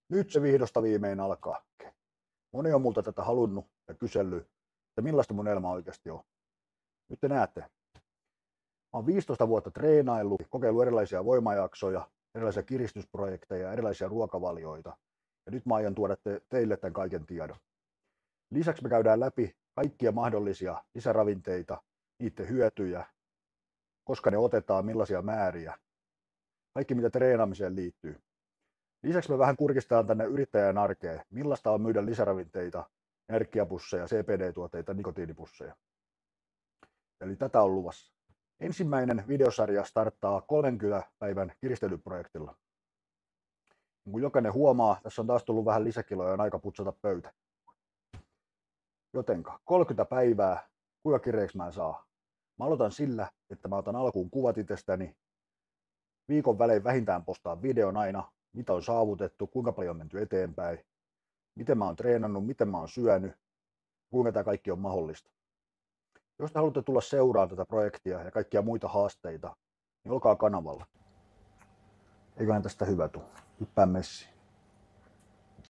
Nyt se vihdosta viimein alkaa. Moni on multa tätä halunnut ja kysellyt, että millaista mun elämä oikeasti on. Nyt te näette. Mä oon 15 vuotta treenaillut, kokeillut erilaisia voimajaksoja, erilaisia kiristysprojekteja, erilaisia ruokavalioita. Ja nyt mä aion tuoda teille tämän kaiken tiedon. Lisäksi me käydään läpi kaikkia mahdollisia lisäravinteita, niiden hyötyjä, koska ne otetaan, millaisia määriä, kaikki mitä treenaamiseen liittyy. Lisäksi me vähän kurkistetaan tänne yrittäjän arkeen, millaista on myydä lisäravinteita, energiapusseja, CBD-tuotteita, nikotiinipusseja. Eli tätä on luvassa. Ensimmäinen videosarja starttaa 30 päivän kiristelyprojektilla. Niin kuin jokainen huomaa, tässä on taas tullut vähän lisäkiloja ja on aika putsata pöytä. Jotenka 30 päivää, kuinka kireeksi mä saa? Mä aloitan sillä, että mä otan alkuun kuvat itsestäni. Viikon välein vähintään postaan videon aina, mitä on saavutettu, kuinka paljon on menty eteenpäin, miten mä oon treenannut, miten mä oon syönyt, kuinka tämä kaikki on mahdollista. Jos te haluatte tulla seuraamaan tätä projektia ja kaikkia muita haasteita, niin olkaa kanavalla. Eiköhän tästä hyvä tule. Hyppää messiin.